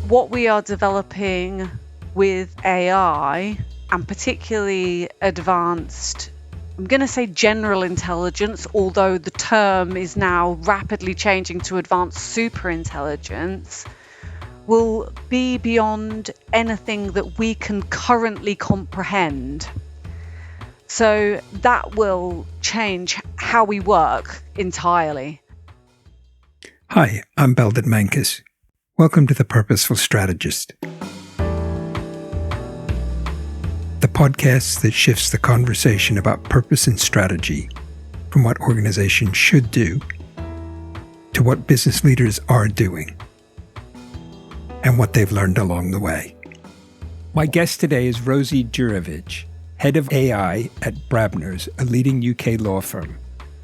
what we are developing with AI, and particularly advanced, I'm going to say general intelligence, although the term is now rapidly changing to advanced super intelligence, will be beyond anything that we can currently comprehend. So that will change how we work entirely. Hi, I'm Belden Menkus. Welcome to the Purposeful Strategist, the podcast that shifts the conversation about purpose and strategy from what organizations should do to what business leaders are doing and what they've learned along the way. My guest today is Rosie Djurovic, head of AI at Brabners, a leading UK law firm.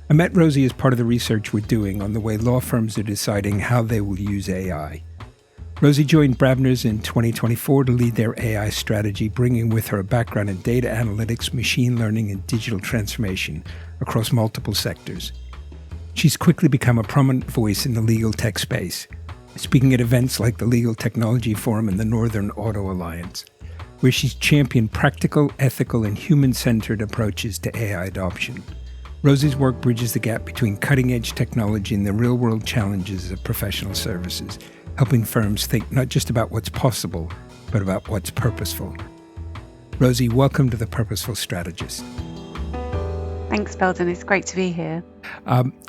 I met Rosie as part of the research we're doing on the way law firms are deciding how they will use AI. Rosie joined Brabners in 2024 to lead their AI strategy, bringing with her a background in data analytics, machine learning, and digital transformation across multiple sectors. She's quickly become a prominent voice in the legal tech space, speaking at events like the Legal Technology Forum and the Northern Auto Alliance, where she's championed practical, ethical, and human-centered approaches to AI adoption. Rosie's work bridges the gap between cutting-edge technology and the real-world challenges of professional services, helping firms think not just about what's possible, but about what's purposeful. Rosie, welcome to the Purposeful Strategist. Thanks, Belden. It's great to be here.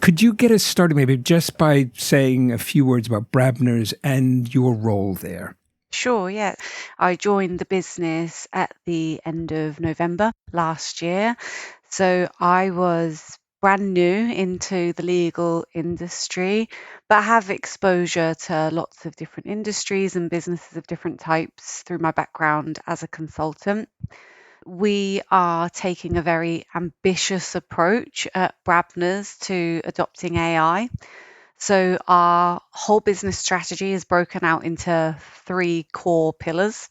Could you get us started maybe just by saying a few words about Brabners and your role there? Sure, yeah. I joined the business at the end of November last year. So I was brand new into the legal industry, but have exposure to lots of different industries and businesses of different types through my background as a consultant. We are taking a very ambitious approach at Brabners to adopting AI. So our whole business strategy is broken out into 3 core pillars,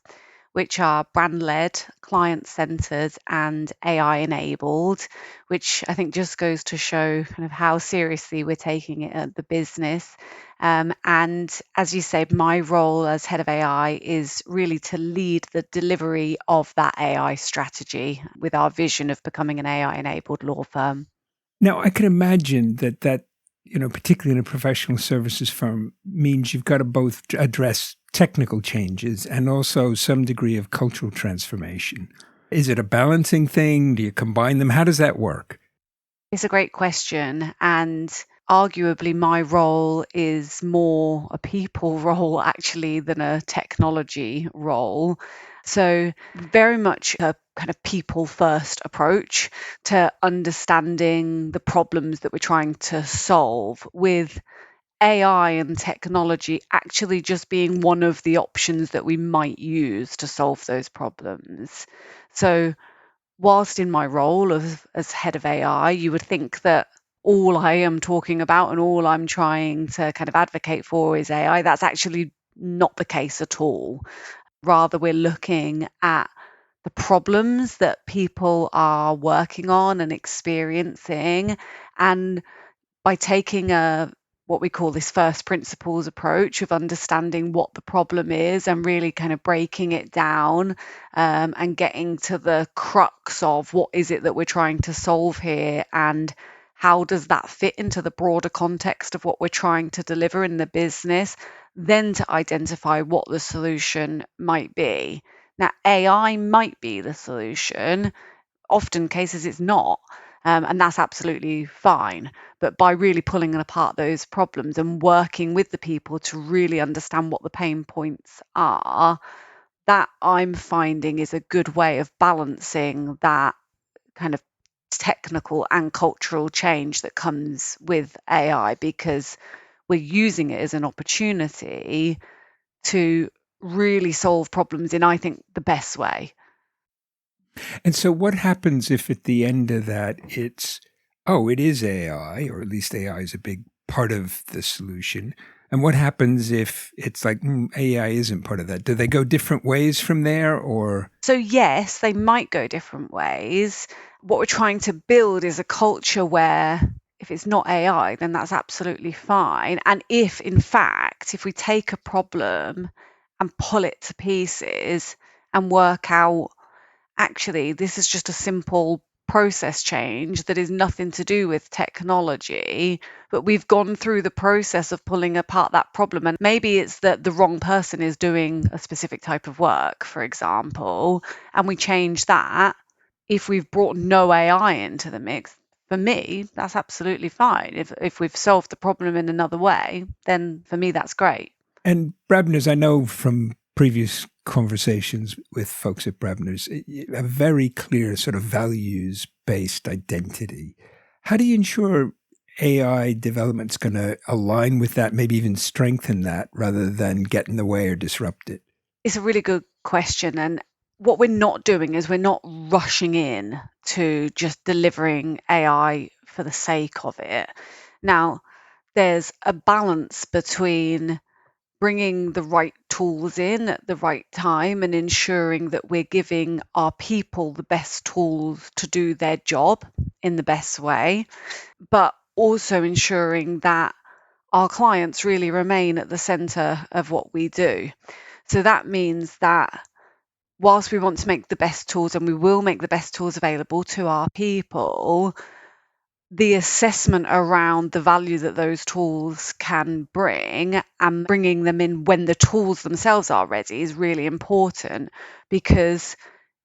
which are brand-led, client-centered, and AI-enabled, which I think just goes to show kind of how seriously we're taking it at the business. And as you said, my role as head of AI is really to lead the delivery of that AI strategy with our vision of becoming an AI-enabled law firm. Now, I can imagine that particularly in a professional services firm, means you've got to both address technical changes and also some degree of cultural transformation. Is it a balancing thing? Do you combine them? How does that work? It's a great question. And arguably, my role is more a people role actually than a technology role. So very much a kind of people first approach to understanding the problems that we're trying to solve, with AI and technology actually just being one of the options that we might use to solve those problems. So whilst in my role as head of AI, you would think that all I am talking about and all I'm trying to kind of advocate for is AI. That's actually not the case at all. Rather, we're looking at the problems that people are working on and experiencing. And by taking what we call this first principles approach of understanding what the problem is and really kind of breaking it down and getting to the crux of what is it that we're trying to solve here and how does that fit into the broader context of what we're trying to deliver in the business, then to identify what the solution might be. Now, AI might be the solution. Often cases it's not. And that's absolutely fine. But by really pulling apart those problems and working with the people to really understand what the pain points are, that I'm finding is a good way of balancing that kind of technical and cultural change that comes with AI, because we're using it as an opportunity to really solve problems in, I think, the best way. And so what happens if at the end of that it is AI, or at least AI is a big part of the solution? And what happens if it's like AI isn't part of that? Do they go different ways from there, or? So yes, they might go different ways. What we're trying to build is a culture where if it's not AI, then that's absolutely fine. And if, in fact, if we take a problem and pull it to pieces and work out, actually, this is just a simple process change that is nothing to do with technology, but we've gone through the process of pulling apart that problem. And maybe it's that the wrong person is doing a specific type of work, for example, and we change that. If we've brought no AI into the mix, for me, that's absolutely fine. If we've solved the problem in another way, then for me, that's great. And Brabners, I know from previous conversations with folks at Brabners, a very clear sort of values-based identity. How do you ensure AI development's going to align with that, maybe even strengthen that, rather than get in the way or disrupt it? It's a really good question. And what we're not doing is we're not rushing in to just delivering AI for the sake of it. Now, there's a balance between bringing the right tools in at the right time and ensuring that we're giving our people the best tools to do their job in the best way, but also ensuring that our clients really remain at the center of what we do. So that means that whilst we want to make the best tools, and we will make the best tools available to our people, the assessment around the value that those tools can bring and bringing them in when the tools themselves are ready is really important, because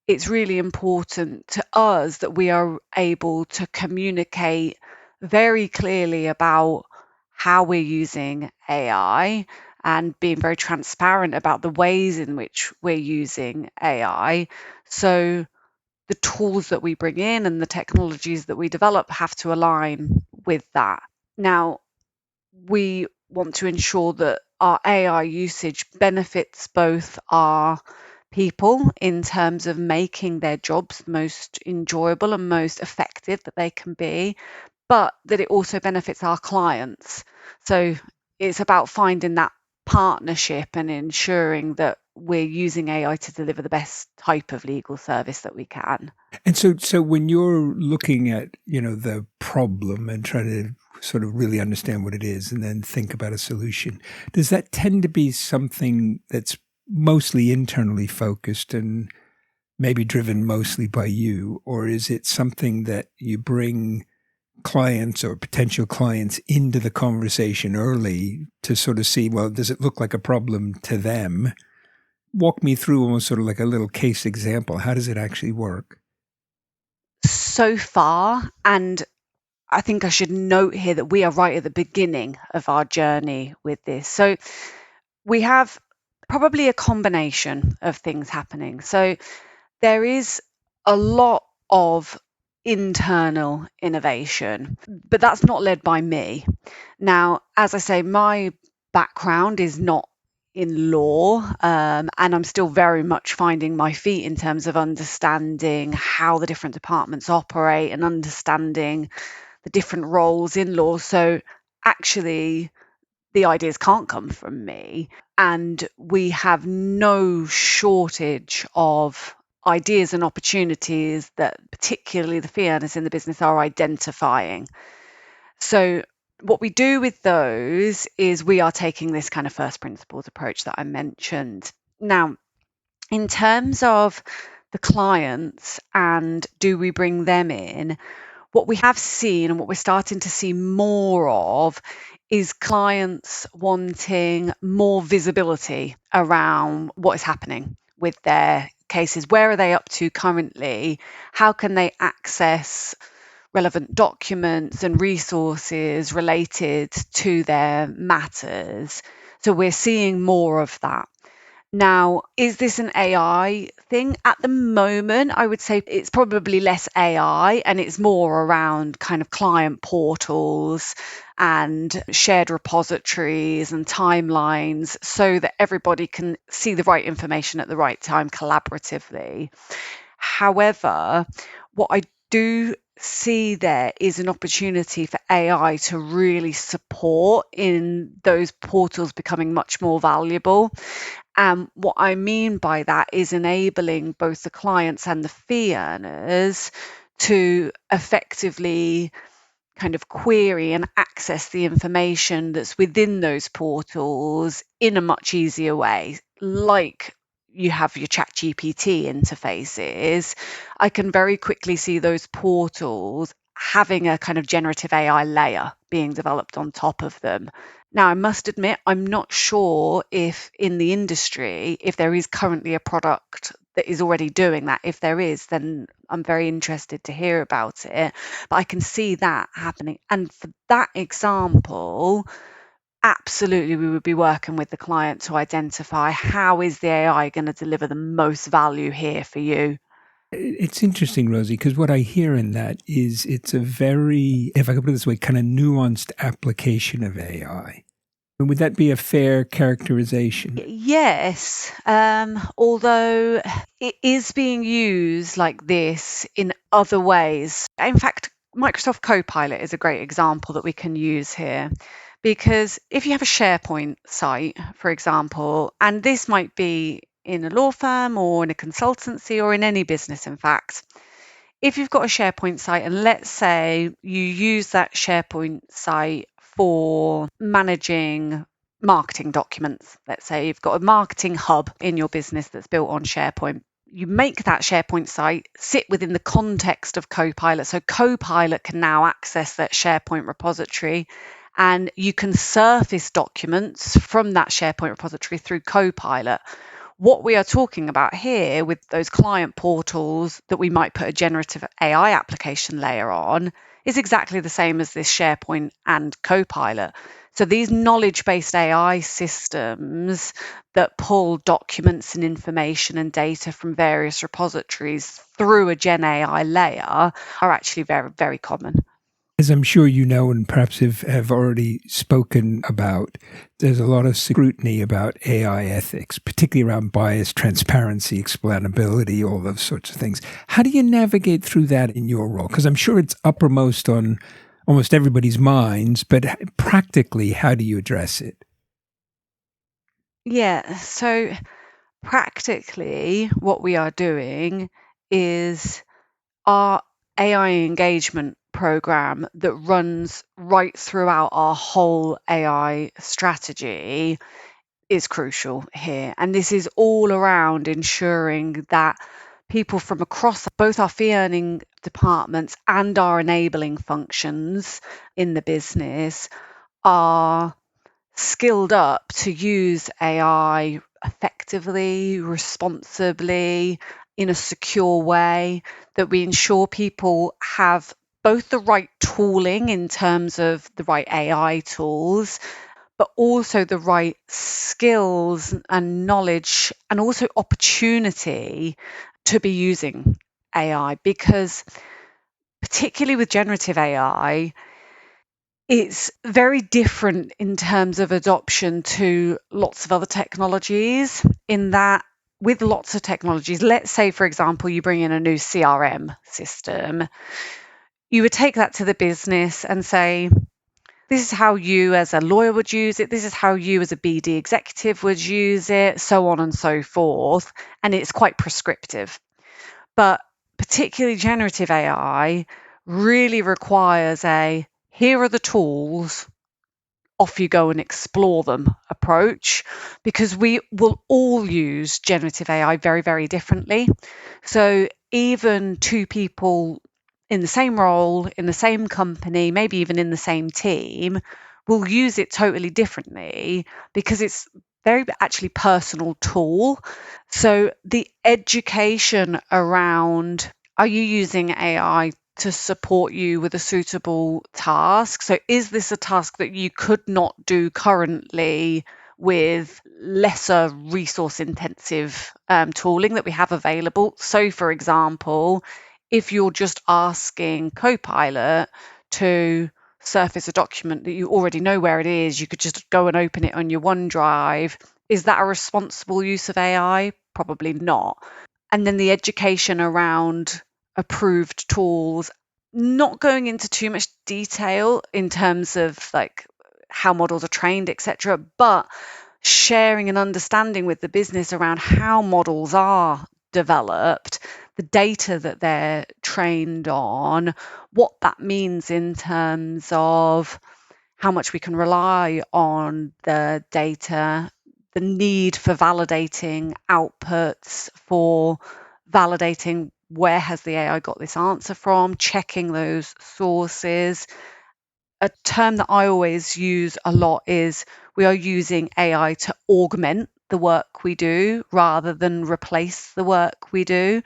it's really important to us that we are able to communicate very clearly about how we're using AI and being very transparent about the ways in which we're using AI. So the tools that we bring in and the technologies that we develop have to align with that. Now, we want to ensure that our AI usage benefits both our people in terms of making their jobs most enjoyable and most effective that they can be, but that it also benefits our clients. So it's about finding that partnership and ensuring that we're using AI to deliver the best type of legal service that we can. And so when you're looking at, the problem and trying to sort of really understand what it is and then think about a solution, does that tend to be something that's mostly internally focused and maybe driven mostly by you? Or is it something that you bring clients or potential clients into the conversation early to sort of see, well, does it look like a problem to them? Walk me through almost sort of like a little case example. How does it actually work? So far, and I think I should note here that we are right at the beginning of our journey with this. So we have probably a combination of things happening. So there is a lot of internal innovation, but that's not led by me. Now, as I say, my background is not in law, and I'm still very much finding my feet in terms of understanding how the different departments operate and understanding the different roles in law. So actually, the ideas can't come from me. And we have no shortage of ideas and opportunities that particularly the fee earners in the business are identifying. So what we do with those is we are taking this kind of first principles approach that I mentioned. Now, in terms of the clients and do we bring them in, what we have seen and what we're starting to see more of is clients wanting more visibility around what is happening with their cases. Where are they up to currently? How can they access relevant documents and resources related to their matters? So we're seeing more of that. Now, is this an AI thing? At the moment, I would say it's probably less AI and it's more around kind of client portals and shared repositories and timelines so that everybody can see the right information at the right time collaboratively. However, what I do see there is an opportunity for AI to really support in those portals becoming much more valuable. And what I mean by that is enabling both the clients and the fee earners to effectively kind of query and access the information that's within those portals in a much easier way. like you have your chat GPT interfaces, I can very quickly see those portals having a kind of generative AI layer being developed on top of them. Now, I must admit, I'm not sure if in the industry, if there is currently a product that is already doing that. If there is, then I'm very interested to hear about it. But I can see that happening. And for that example, absolutely we would be working with the client to identify how is the AI going to deliver the most value here for you. It's interesting, Rosie, because what I hear in that is it's a very, if I could put it this way, kind of nuanced application of AI. Would that be a fair characterization? Yes, although it is being used like this in other ways. In fact, Microsoft Copilot is a great example that we can use here. Because if you have a SharePoint site, for example, and this might be in a law firm or in a consultancy or in any business, in fact, if you've got a SharePoint site and let's say you use that SharePoint site for managing marketing documents, let's say you've got a marketing hub in your business that's built on SharePoint. You make that SharePoint site sit within the context of Copilot. So Copilot can now access that SharePoint repository and you can surface documents from that SharePoint repository through Copilot. What we are talking about here with those client portals that we might put a generative AI application layer on is exactly the same as this SharePoint and Copilot. So these knowledge-based AI systems that pull documents and information and data from various repositories through a Gen AI layer are actually very, very common. As I'm sure you know, and perhaps have already spoken about, there's a lot of scrutiny about AI ethics, particularly around bias, transparency, explainability, all those sorts of things. How do you navigate through that in your role? Because I'm sure it's uppermost on almost everybody's minds, but practically, how do you address it? Yeah, so practically what we are doing is our AI engagement program that runs right throughout our whole AI strategy is crucial here. And this is all around ensuring that people from across both our fee earning departments and our enabling functions in the business are skilled up to use AI effectively, responsibly, in a secure way, that we ensure people have both the right tooling in terms of the right AI tools, but also the right skills and knowledge and also opportunity to be using AI. Because particularly with generative AI, it's very different in terms of adoption to lots of other technologies, in that with lots of technologies, let's say, for example, you bring in a new CRM system, you would take that to the business and say, this is how you as a lawyer would use it, this is how you as a BD executive would use it, so on and so forth. And it's quite prescriptive. But particularly generative AI really requires a here are the tools, off you go and explore them approach, because we will all use generative AI very, very differently. So even two people in the same role, in the same company, maybe even in the same team, will use it totally differently because it's very actually personal tool. So the education around, are you using AI to support you with a suitable task? So is this a task that you could not do currently with lesser resource intensive tooling that we have available? So for example, if you're just asking Copilot to surface a document that you already know where it is, you could just go and open it on your OneDrive. Is that a responsible use of AI? Probably not. And then the education around approved tools, not going into too much detail in terms of like how models are trained, etc., but sharing and understanding with the business around how models are developed, the data that they're trained on, what that means in terms of how much we can rely on the data, the need for validating outputs, for validating where has the AI got this answer from, checking those sources. A term that I always use a lot is we are using AI to augment the work we do rather than replace the work we do.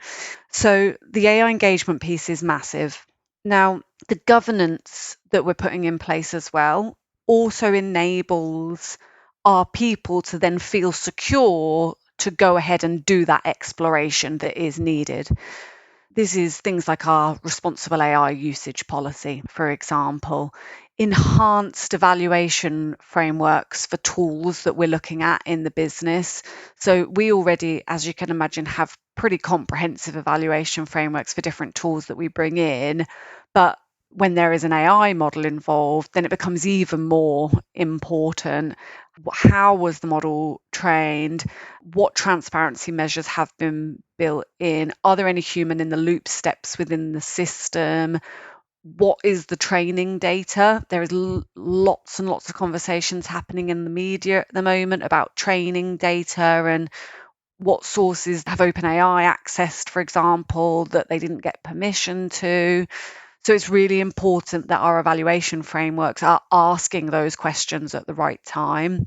So the AI engagement piece is massive. Now, the governance that we're putting in place as well also enables our people to then feel secure to go ahead and do that exploration that is needed. This is things like our responsible AI usage policy, for example, enhanced evaluation frameworks for tools that we're looking at in the business. So we already, as you can imagine, have pretty comprehensive evaluation frameworks for different tools that we bring in. But when there is an AI model involved, then it becomes even more important. How was the model trained? What transparency measures have been built in? Are there any human in the loop steps within the system? What is the training data? There is lots and lots of conversations happening in the media at the moment about training data and what sources have OpenAI accessed, for example, that they didn't get permission to. So it's really important that our evaluation frameworks are asking those questions at the right time.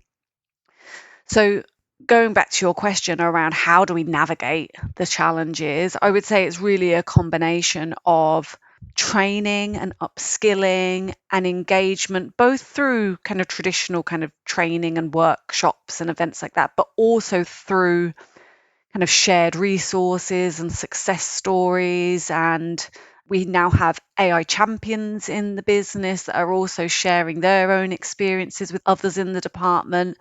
So going back to your question around how do we navigate the challenges, I would say it's really a combination of training and upskilling and engagement, both through kind of traditional kind of training and workshops and events like that, but also through kind of shared resources and success stories. And we now have AI champions in the business that are also sharing their own experiences with others in the department,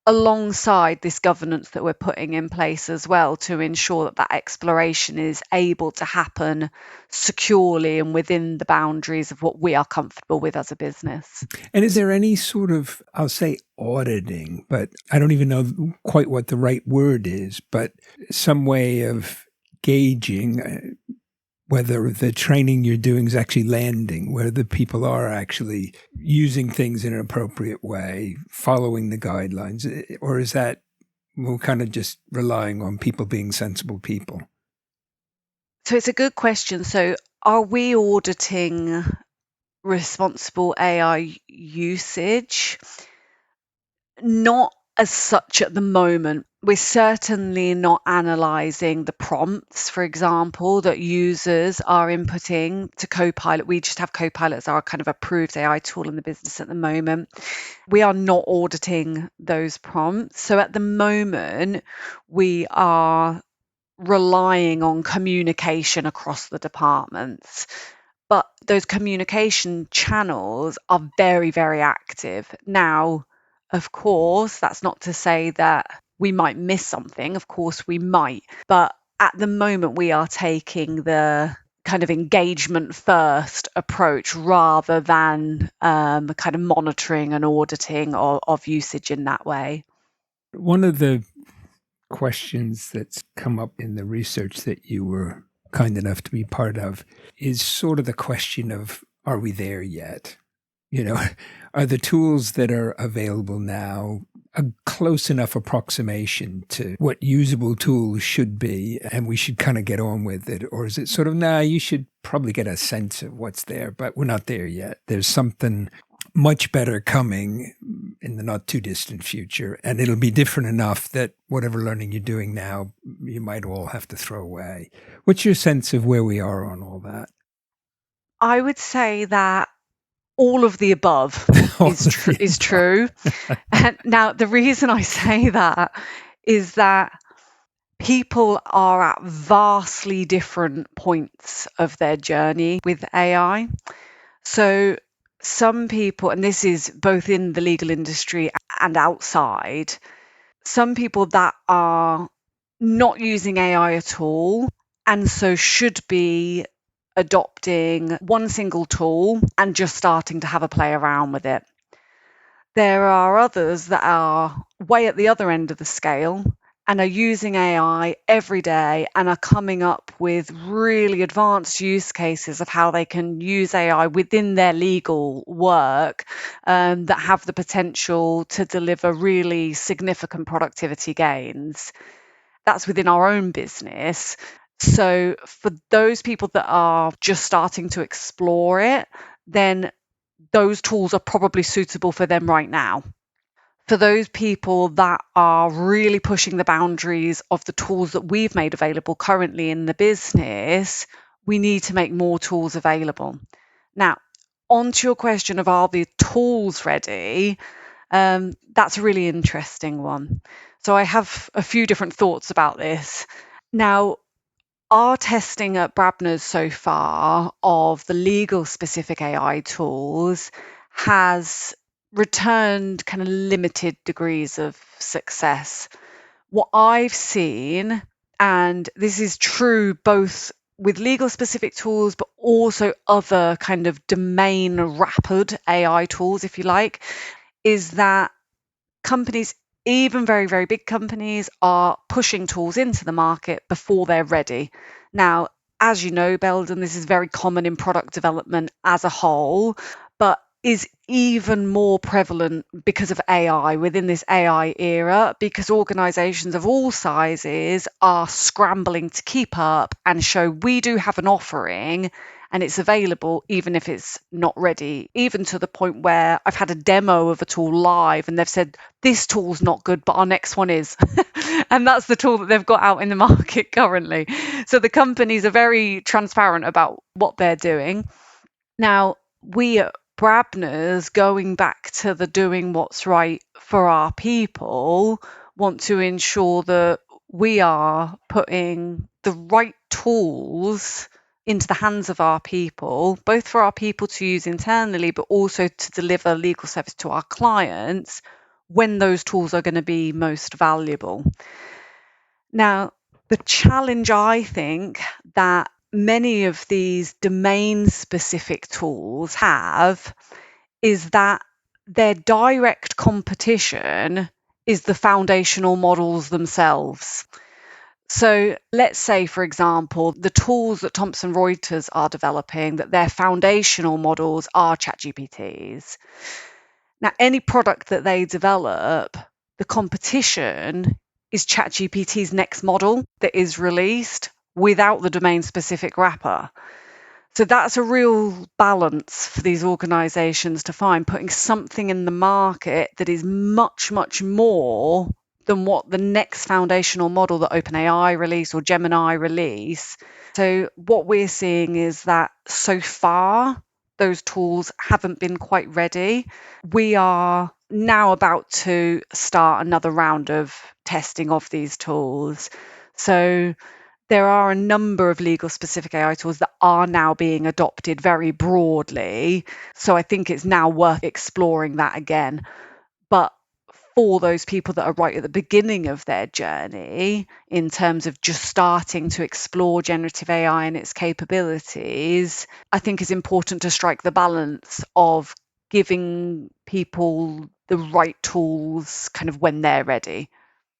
alongside this governance that we're putting in place as well to ensure that that exploration is able to happen securely and within the boundaries of what we are comfortable with as a business. And is there any sort of, I'll say auditing, but I don't even know quite what the right word is, but some way of gauging whether the training you're doing is actually landing, whether the people are actually using things in an appropriate way, following the guidelines, or is that we're kind of just relying on people being sensible people? So it's a good question. So are we auditing responsible AI usage? Not as such at the moment. We're certainly not analysing the prompts, for example, that users are inputting to Copilot. We just have Copilot as our kind of approved AI tool in the business at the moment. We are not auditing those prompts. So at the moment, we are relying on communication across the departments. But those communication channels are very, very active. Now, of course, that's not to say that we might miss something. Of course, we might. But at the moment, we are taking the kind of engagement first approach rather than kind of monitoring and auditing of usage in that way. One of the questions that's come up in the research that you were kind enough to be part of is sort of the question of, are we there yet? You know, are the tools that are available now a close enough approximation to what usable tools should be and we should kind of get on with it? Or is it sort of, nah, you should probably get a sense of what's there, but we're not there yet. There's something much better coming in the not too distant future. And it'll be different enough that whatever learning you're doing now, you might all have to throw away. What's your sense of where we are on all that? I would say that all of the above is true. And now, the reason I say that is that people are at vastly different points of their journey with AI. So some people, and this is both in the legal industry and outside, some people that are not using AI at all and so should be adopting one single tool and just starting to have a play around with it. There are others that are way at the other end of the scale and are using AI every day and are coming up with really advanced use cases of how they can use AI within their legal work that have the potential to deliver really significant productivity gains. That's within our own business. So for those people that are just starting to explore it, then those tools are probably suitable for them right now. For those people that are really pushing the boundaries of the tools that we've made available currently in the business, we need to make more tools available. Now, on to your question of are the tools ready? That's a really interesting one. So I have a few different thoughts about this. Now, our testing at Brabners so far of the legal specific AI tools has returned kind of limited degrees of success. What I've seen, and this is true both with legal specific tools, but also other kind of domain wrapped AI tools, if you like, is that companies, even very, very big companies, are pushing tools into the market before they're ready. Now, as you know, Belden, this is very common in product development as a whole, but is even more prevalent because of AI within this AI era, because organizations of all sizes are scrambling to keep up and show we do have an offering and it's available even if it's not ready, even to the point where I've had a demo of a tool live and they've said, this tool's not good, but our next one is. And that's the tool that they've got out in the market currently. So the companies are very transparent about what they're doing. Now, we at Brabners, going back to the doing what's right for our people, want to ensure that we are putting the right tools into the hands of our people, both for our people to use internally, but also to deliver legal service to our clients when those tools are going to be most valuable. Now, the challenge I think that many of these domain specific tools have is that their direct competition is the foundational models themselves. So let's say, for example, the tools that Thomson Reuters are developing, that their foundational models are ChatGPTs. Now, any product that they develop, the competition is ChatGPT's next model that is released without the domain-specific wrapper. So that's a real balance for these organizations to find, putting something in the market that is much, much more than what the next foundational model that OpenAI release or Gemini release. So what we're seeing is that so far, those tools haven't been quite ready. We are now about to start another round of testing of these tools. So there are a number of legal specific AI tools that are now being adopted very broadly. So I think it's now worth exploring that again. But for those people that are right at the beginning of their journey, in terms of just starting to explore generative AI and its capabilities, I think it's important to strike the balance of giving people the right tools kind of when they're ready.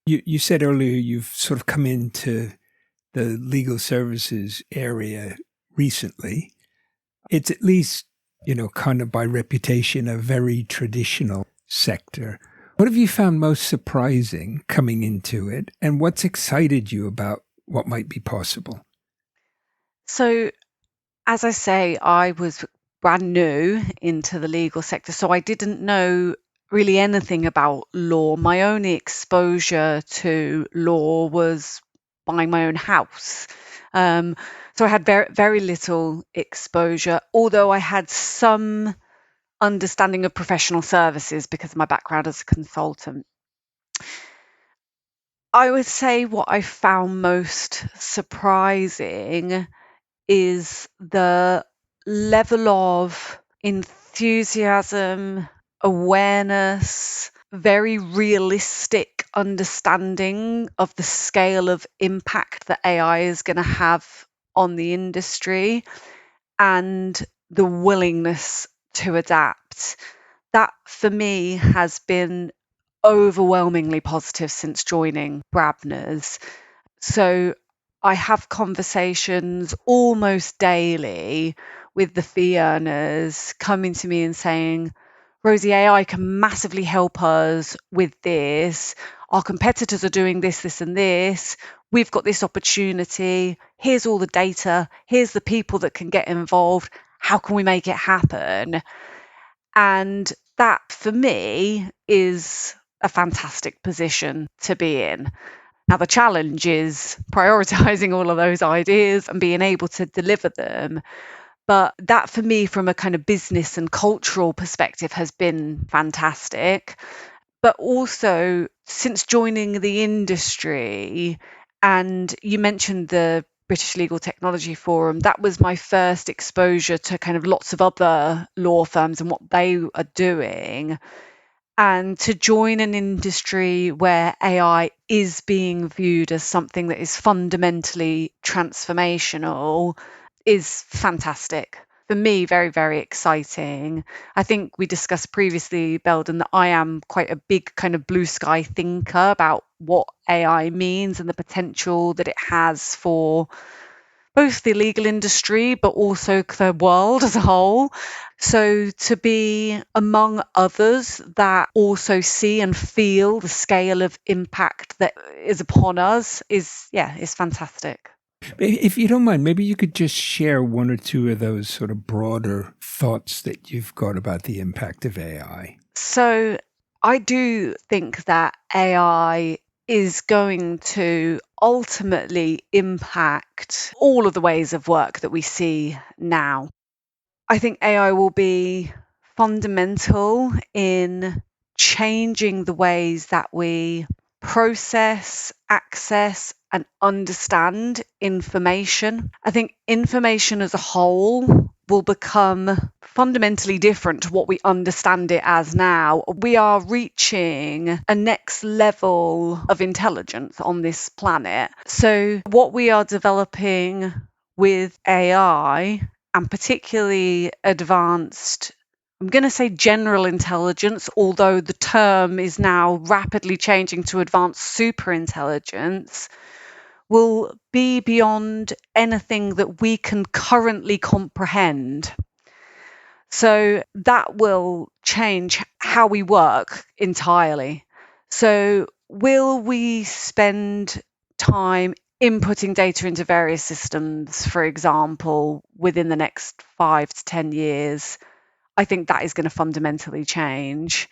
You said earlier you've sort of come into the legal services area recently. It's at least, kind of by reputation, a very traditional sector. What have you found most surprising coming into it, and what's excited you about what might be possible? So, as I say, I was brand new into the legal sector, so I didn't know really anything about law. My only exposure to law was buying my own house. So I had very, very little exposure, although I had some understanding of professional services because of my background as a consultant. I would say what I found most surprising is the level of enthusiasm, awareness, very realistic understanding of the scale of impact that AI is going to have on the industry and the willingness to adapt. That for me has been overwhelmingly positive since joining Brabners. So I have conversations almost daily with the fee earners coming to me and saying, Rosie, AI can massively help us with this. Our competitors are doing this, this, and this. We've got this opportunity. Here's all the data. Here's the people that can get involved. How can we make it happen? And that, for me, is a fantastic position to be in. Now, the challenge is prioritizing all of those ideas and being able to deliver them. But that, for me, from a kind of business and cultural perspective, has been fantastic. But also, since joining the industry, and you mentioned the British Legal Technology Forum, that was my first exposure to kind of lots of other law firms and what they are doing. And to join an industry where AI is being viewed as something that is fundamentally transformational is fantastic. For me, very, very exciting. I think we discussed previously, Belden, that I am quite a big kind of blue sky thinker about what AI means and the potential that it has for both the legal industry, but also the world as a whole. So to be among others that also see and feel the scale of impact that is upon us is fantastic. If you don't mind, maybe you could just share one or two of those sort of broader thoughts that you've got about the impact of AI. So I do think that AI is going to ultimately impact all of the ways of work that we see now. I think AI will be fundamental in changing the ways that we process, access, and understand information. I think information as a whole will become fundamentally different to what we understand it as now. We are reaching a next level of intelligence on this planet. So, what we are developing with AI, and particularly advanced, I'm going to say general intelligence, although the term is now rapidly changing to advanced superintelligence, will be beyond anything that we can currently comprehend. So that will change how we work entirely. So will we spend time inputting data into various systems, for example, within the next 5 to 10 years? I think that is going to fundamentally change.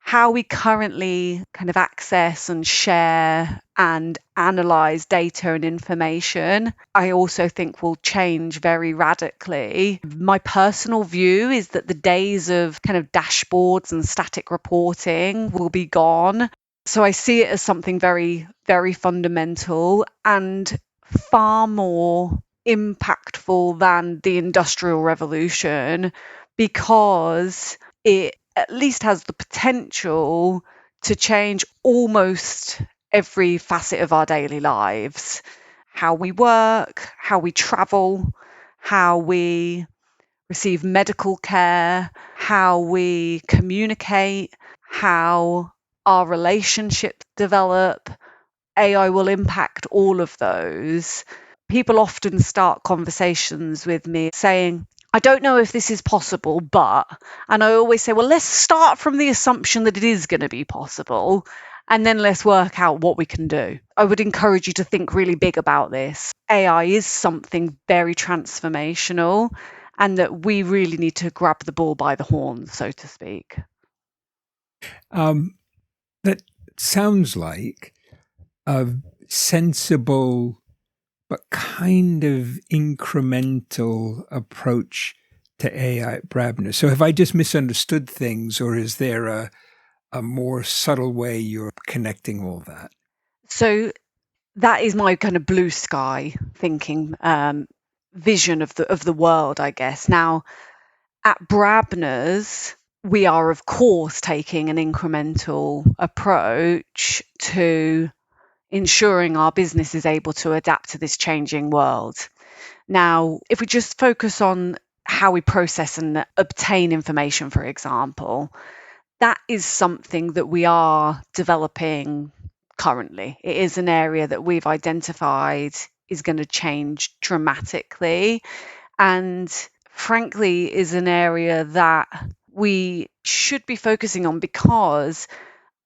How we currently kind of access and share and analyze data and information, I also think will change very radically. My personal view is that the days of kind of dashboards and static reporting will be gone. So I see it as something very, very fundamental and far more impactful than the Industrial Revolution, because it at least has the potential to change almost every facet of our daily lives. How we work, how we travel, how we receive medical care, how we communicate, how our relationships develop. AI will impact all of those. People often start conversations with me saying, I don't know if this is possible, but, and I always say, well, let's start from the assumption that it is going to be possible, and then let's work out what we can do. I would encourage you to think really big about this. AI is something very transformational, and that we really need to grab the bull by the horns, so to speak. That sounds like a sensible but kind of incremental approach to AI at Brabner. So have I just misunderstood things, or is there a more subtle way you're connecting all that? So that is my kind of blue sky thinking vision of the world, I guess. Now, at Brabners, we are, of course, taking an incremental approach to ensuring our business is able to adapt to this changing world. Now, if we just focus on how we process and obtain information, for example, that is something that we are developing currently. It is an area that we've identified is going to change dramatically, and frankly is an area that we should be focusing on, because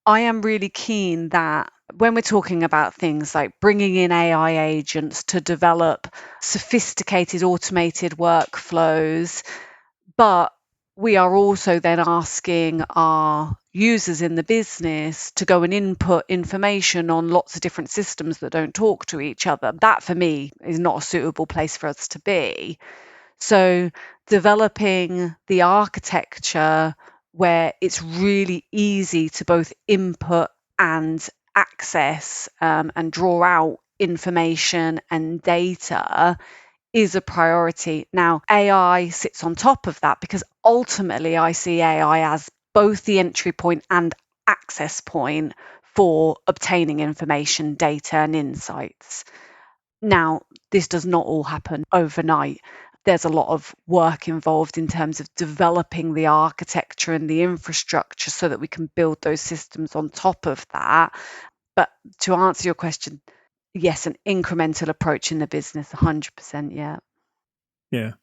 I am really keen that when we're talking about things like bringing in AI agents to develop sophisticated automated workflows, but we are also then asking our users in the business to go and input information on lots of different systems that don't talk to each other. That, for me, is not a suitable place for us to be. So developing the architecture where it's really easy to both input and access and draw out information and data is a priority. Now, AI sits on top of that, because ultimately I see AI as both the entry point and access point for obtaining information, data, and insights. Now, this does not all happen overnight. There's a lot of work involved in terms of developing the architecture and the infrastructure so that we can build those systems on top of that. But to answer your question, yes, an incremental approach in the business, 100%, yeah. Yeah.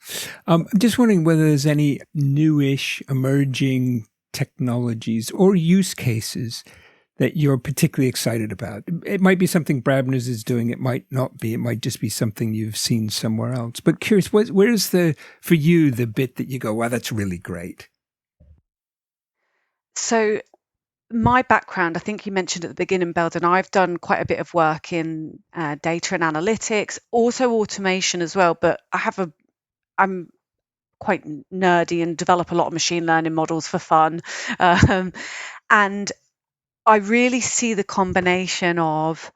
I'm just wondering whether there's any newish emerging technologies or use cases that you're particularly excited about. It might be something Brabners is doing. It might not be. It might just be something you've seen somewhere else. But curious, where's for you, the bit that you go, wow, that's really great? So my background, I think you mentioned at the beginning, Belden, I've done quite a bit of work in data and analytics, also automation as well. But I'm quite nerdy and develop a lot of machine learning models for fun. And I really see the combination of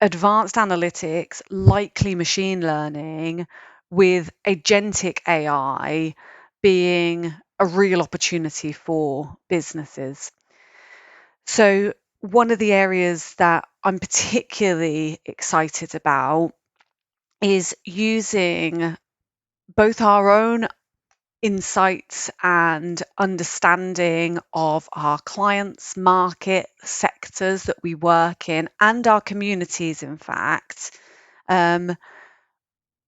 advanced analytics, likely machine learning, with agentic AI being a real opportunity for businesses. So, one of the areas that I'm particularly excited about is using both our own insights and understanding of our clients, market, sectors that we work in, and our communities, in fact, um,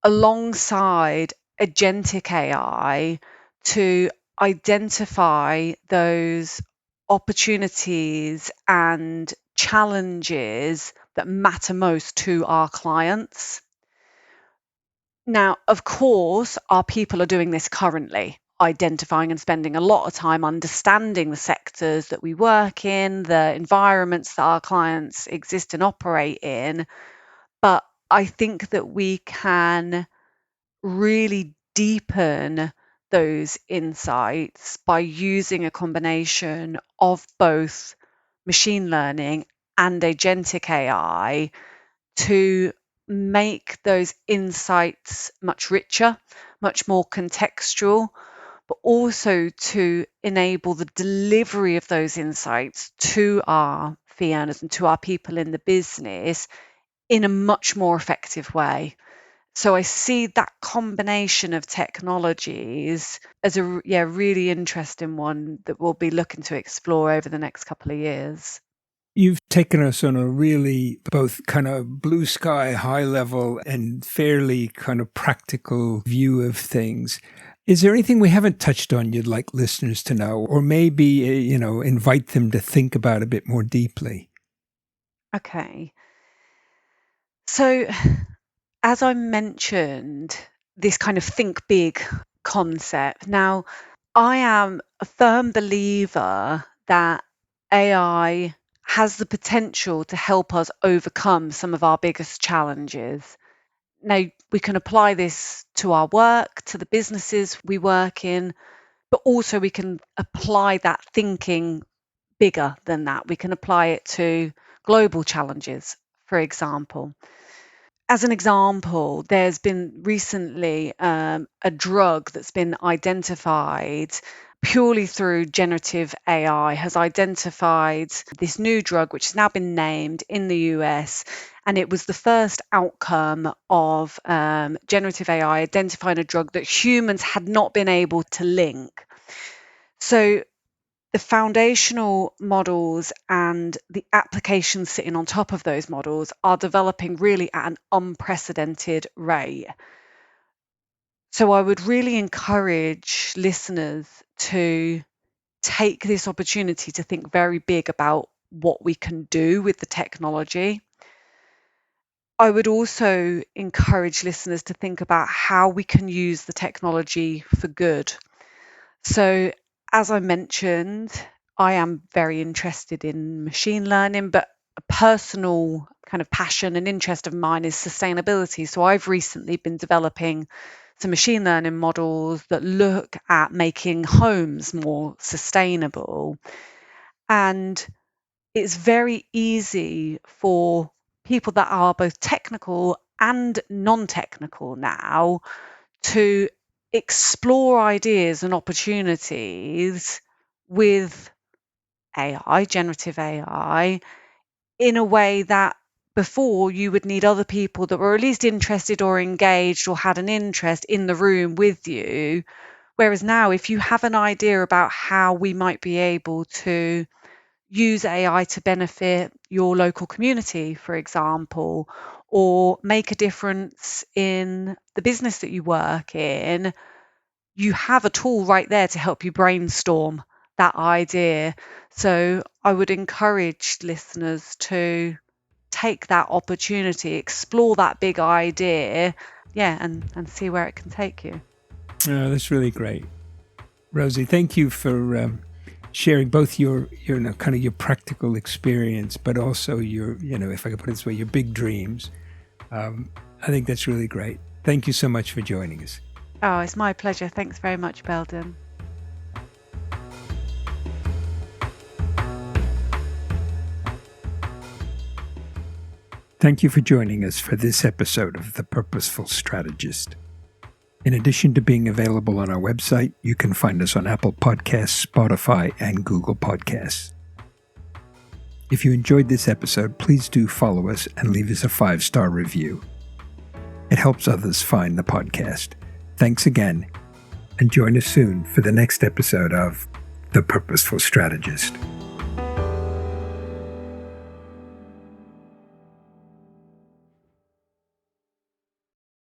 alongside agentic AI to identify those opportunities and challenges that matter most to our clients. Now, of course, our people are doing this currently, identifying and spending a lot of time understanding the sectors that we work in, the environments that our clients exist and operate in. But I think that we can really deepen those insights by using a combination of both machine learning and agentic AI to make those insights much richer, much more contextual, but also to enable the delivery of those insights to our fee earners and to our people in the business in a much more effective way. So I see that combination of technologies as a really interesting one that we'll be looking to explore over the next couple of years. You've taken us on a really both kind of blue sky, high level, and fairly kind of practical view of things. Is there anything we haven't touched on you'd like listeners to know, or maybe, invite them to think about a bit more deeply? Okay. So, as I mentioned, this kind of think big concept. Now, I am a firm believer that AI has the potential to help us overcome some of our biggest challenges. Now, we can apply this to our work, to the businesses we work in, but also we can apply that thinking bigger than that. We can apply it to global challenges, for example. As an example, there's been recently a drug that's been identified purely through generative AI, has identified this new drug, which has now been named in the US. And it was the first outcome of generative AI identifying a drug that humans had not been able to link. So the foundational models and the applications sitting on top of those models are developing really at an unprecedented rate. So I would really encourage listeners to take this opportunity to think very big about what we can do with the technology. I would also encourage listeners to think about how we can use the technology for good. So, as I mentioned, I am very interested in machine learning, but a personal kind of passion and interest of mine is sustainability. So, I've recently been developing some machine learning models that look at making homes more sustainable. And it's very easy for people that are both technical and non-technical now to explore ideas and opportunities with AI, generative AI, in a way that before you would need other people that were at least interested or engaged or had an interest in the room with you. Whereas now, if you have an idea about how we might be able to use AI to benefit your local community, for example, or make a difference in the business that you work in, you have a tool right there to help you brainstorm that idea. So I would encourage listeners to take that opportunity, explore that big idea, and see where it can take you. Oh, that's really great. Rosie, thank you for sharing both your kind of your practical experience, but also your, if I could put it this way, your big dreams. I think that's really great. Thank you so much for joining us. Oh, it's my pleasure. Thanks very much, Belden. Thank you for joining us for this episode of The Purposeful Strategist. In addition to being available on our website, you can find us on Apple Podcasts, Spotify, and Google Podcasts. If you enjoyed this episode, please do follow us and leave us a 5-star review. It helps others find the podcast. Thanks again, and join us soon for the next episode of The Purposeful Strategist.